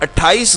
28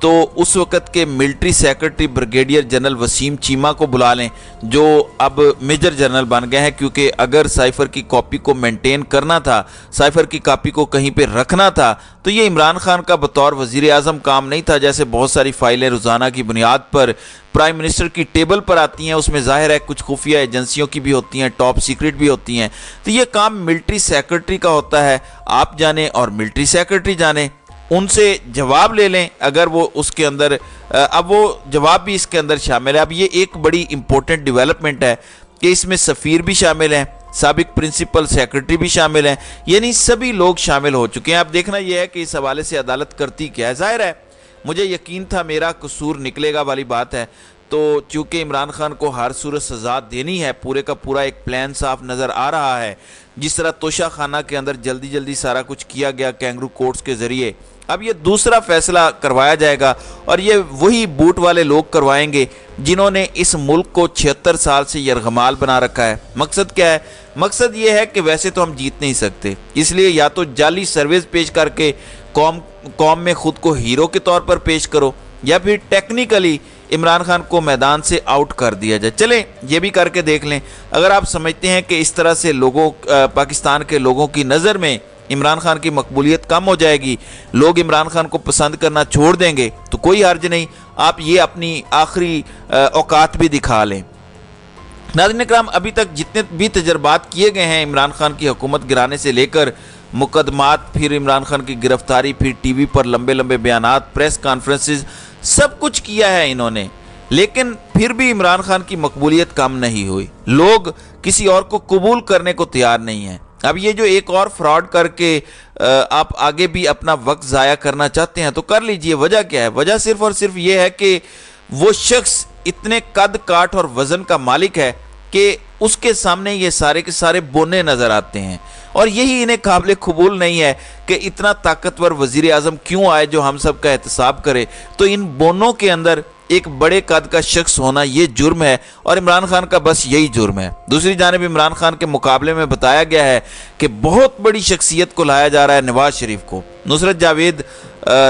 تو اس وقت کے military secretary brigadier general Waseem Cheema کو بلا لیں، جو اب میجر جنرل بن گئے ہیں، کیونکہ اگر سائفر کی کاپی کو مینٹین کرنا تھا، سائفر کی کاپی کو کہیں پہ رکھنا تھا، تو یہ عمران خان کا بطور وزیر اعظم کام نہیں تھا۔ جیسے بہت ساری فائلیں روزانہ کی بنیاد پر پرائم منسٹر کی ٹیبل پر آتی ہیں، اس میں ظاہر ہے کچھ خفیہ ایجنسیوں کی بھی ہوتی ہیں، ٹاپ سیکرٹ بھی ہوتی ہیں، تو یہ کام ملٹری سیکرٹری کا ہوتا ہے۔ آپ جانیں اور ملٹری سیکرٹری جانیں، ان سے جواب لے لیں اگر وہ اس کے اندر، اب وہ جواب بھی اس کے اندر شامل ہے۔ اب یہ ایک بڑی امپورٹنٹ ڈیولپمنٹ ہے کہ اس میں سفیر بھی شامل ہیں، سابق پرنسپل سیکرٹری بھی شامل ہیں، یعنی سبھی لوگ شامل ہو چکے ہیں۔ اب دیکھنا یہ ہے کہ اس حوالے سے عدالت کرتی کیا ہے۔ ظاہر ہے مجھے یقین تھا میرا قصور نکلے گا والی بات ہے، تو چونکہ عمران خان کو ہر صورت سزا دینی ہے، پورے کا پورا ایک پلان صاف نظر آ رہا ہے، جس طرح توشہ خانہ کے اندر جلدی جلدی سارا کچھ کیا گیا کینگرو کورٹس کے ذریعے، اب یہ دوسرا فیصلہ کروایا جائے گا، اور یہ وہی بوٹ والے لوگ کروائیں گے جنہوں نے اس ملک کو 76 سال سے یرغمال بنا رکھا ہے۔ مقصد کیا ہے؟ مقصد یہ ہے کہ ویسے تو ہم جیت نہیں سکتے، اس لیے یا تو جعلی سروس پیش کر کے قوم میں خود کو ہیرو کے طور پر پیش کرو، یا پھر ٹیکنیکلی عمران خان کو میدان سے آؤٹ کر دیا جائے۔ چلیں یہ بھی کر کے دیکھ لیں۔ اگر آپ سمجھتے ہیں کہ اس طرح سے پاکستان کے لوگوں کی نظر میں عمران خان کی مقبولیت کم ہو جائے گی، لوگ عمران خان کو پسند کرنا چھوڑ دیں گے، تو کوئی حرج نہیں، آپ یہ اپنی آخری اوقات بھی دکھا لیں۔ ناظرین اکرام، ابھی تک جتنے بھی تجربات کیے گئے ہیں عمران خان کی حکومت گرانے سے لے کر مقدمات، پھر عمران خان کی گرفتاری، پھر ٹی وی پر لمبے لمبے بیانات، پریس کانفرنسز، سب کچھ کیا ہے انہوں نے، لیکن پھر بھی عمران خان کی مقبولیت کم نہیں ہوئی۔ لوگ کسی اور کو قبول کرنے کو تیار نہیں ہیں۔ اب یہ جو ایک اور فراڈ کر کے آپ آگے بھی اپنا وقت ضائع کرنا چاہتے ہیں تو کر لیجئے۔ وجہ کیا ہے؟ وجہ صرف اور صرف یہ ہے کہ وہ شخص اتنے قد کاٹ اور وزن کا مالک ہے کہ اس کے سامنے یہ سارے کے سارے بونے نظر آتے ہیں، اور یہی انہیں قابل قبول نہیں ہے کہ اتنا طاقتور وزیر اعظم کیوں آئے جو ہم سب کا احتساب کرے۔ تو ان بونوں کے اندر ایک بڑے قد کا شخص ہونا یہ جرم ہے، اور عمران خان کا بس یہی جرم ہے۔ دوسری جانب عمران خان کے مقابلے میں بتایا گیا ہے کہ بہت بڑی شخصیت کو لایا جا رہا ہے، نواز شریف کو۔ نصرت جاوید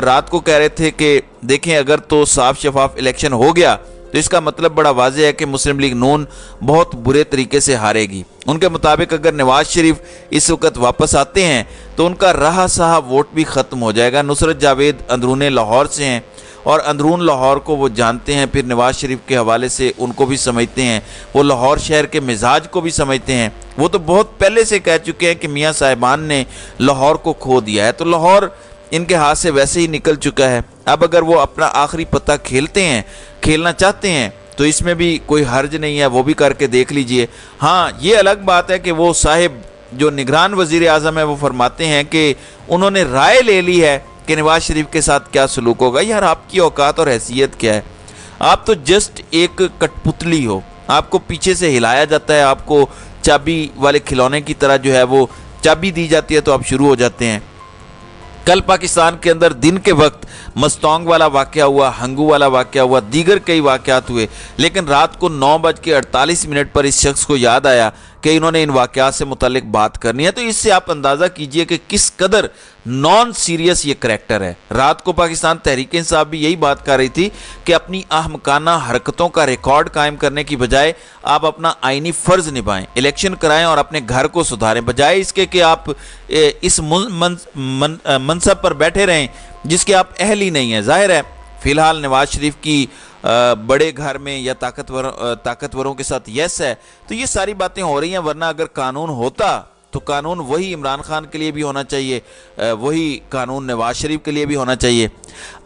رات کو کہہ رہے تھے کہ دیکھیں اگر تو صاف شفاف الیکشن ہو گیا تو اس کا مطلب بڑا واضح ہے کہ مسلم لیگ نون بہت برے طریقے سے ہارے گی۔ ان کے مطابق اگر نواز شریف اس وقت واپس آتے ہیں تو ان کا رہا سہا ووٹ بھی ختم ہو جائے گا۔ نصرت جاوید اندرون لاہور سے ہیں، اور اندرون لاہور کو وہ جانتے ہیں، پھر نواز شریف کے حوالے سے ان کو بھی سمجھتے ہیں، وہ لاہور شہر کے مزاج کو بھی سمجھتے ہیں۔ وہ تو بہت پہلے سے کہہ چکے ہیں کہ میاں صاحبان نے لاہور کو کھو دیا ہے، تو لاہور ان کے ہاتھ سے ویسے ہی نکل چکا ہے۔ اب اگر وہ اپنا آخری پتہ کھیلنا چاہتے ہیں تو اس میں بھی کوئی حرج نہیں ہے، وہ بھی کر کے دیکھ لیجئے۔ ہاں یہ الگ بات ہے کہ وہ صاحب جو نگران وزیر اعظم ہے وہ فرماتے ہیں کہ انہوں نے رائے لے لی ہے کہ نواز شریف کے ساتھ کیا سلوک ہوگا۔ یار آپ کی اوقات اور حیثیت کیا ہے؟ آپ تو جسٹ ایک کٹ پتلی ہو، آپ کو پیچھے سے ہلایا جاتا ہے، آپ کو چابی والے کھلونے کی طرح جو ہے وہ چابی دی جاتی ہے تو آپ شروع ہو جاتے ہیں۔ کل پاکستان کے اندر دن کے وقت مستونگ والا واقعہ ہوا، ہنگو والا واقعہ ہوا، دیگر کئی واقعات ہوئے، لیکن رات کو 9:48 پر اس شخص کو یاد آیا کہ انہوں نے ان واقعات سے متعلق بات کرنی ہے۔ تو اس سے آپ اندازہ کیجئے کہ کس قدر نان سیریس یہ کریکٹر ہے۔ رات کو پاکستان تحریک انصاف بھی یہی بات کر رہی تھی کہ اپنی احمقانہ حرکتوں کا ریکارڈ قائم کرنے کی بجائے آپ اپنا آئینی فرض نبھائیں، الیکشن کرائیں اور اپنے گھر کو سدھاریں، بجائے اس کے کہ آپ اس منصب پر بیٹھے رہیں جس کے آپ اہل ہی نہیں ہیں۔ ظاہر ہے فی الحال نواز شریف کی بڑے گھر میں یا طاقتوروں کے ساتھ یس ہے، تو یہ ساری باتیں ہو رہی ہیں، ورنہ اگر قانون ہوتا تو قانون وہی عمران خان کے لیے بھی ہونا چاہیے، وہی قانون نواز شریف کے لیے بھی ہونا چاہیے۔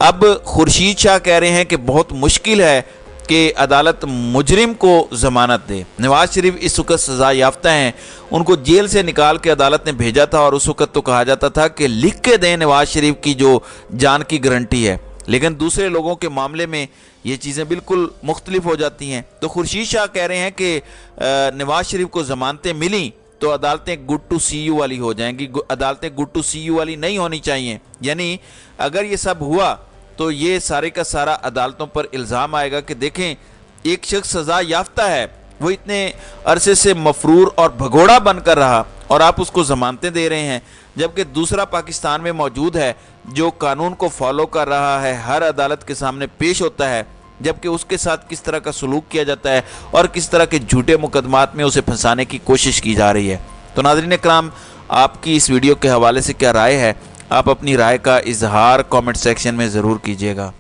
اب خورشید شاہ کہہ رہے ہیں کہ بہت مشکل ہے کہ عدالت مجرم کو ضمانت دے۔ نواز شریف اس وقت سزا یافتہ ہیں، ان کو جیل سے نکال کے عدالت نے بھیجا تھا، اور اس وقت تو کہا جاتا تھا کہ لکھ کے دیں نواز شریف کی جو جان کی گارنٹی ہے، لیکن دوسرے لوگوں کے معاملے میں یہ چیزیں بالکل مختلف ہو جاتی ہیں۔ تو خورشید شاہ کہہ رہے ہیں کہ نواز شریف کو ضمانتیں ملیں تو عدالتیں گڈ ٹو سی یو والی ہو جائیں گی، عدالتیں گڈ ٹو سی یو والی نہیں ہونی چاہیے۔ یعنی اگر یہ سب ہوا تو یہ سارے کا سارا عدالتوں پر الزام آئے گا کہ دیکھیں ایک شخص سزا یافتہ ہے، وہ اتنے عرصے سے مفرور اور بھگوڑا بن کر رہا، اور آپ اس کو ضمانتیں دے رہے ہیں، جبکہ دوسرا پاکستان میں موجود ہے جو قانون کو فالو کر رہا ہے، ہر عدالت کے سامنے پیش ہوتا ہے، جبکہ اس کے ساتھ کس طرح کا سلوک کیا جاتا ہے اور کس طرح کے جھوٹے مقدمات میں اسے پھنسانے کی کوشش کی جا رہی ہے۔ تو ناظرین اکرام، آپ کی اس ویڈیو کے حوالے سے کیا رائے ہے؟ آپ اپنی رائے کا اظہار کامنٹ سیکشن میں ضرور کیجیے گا۔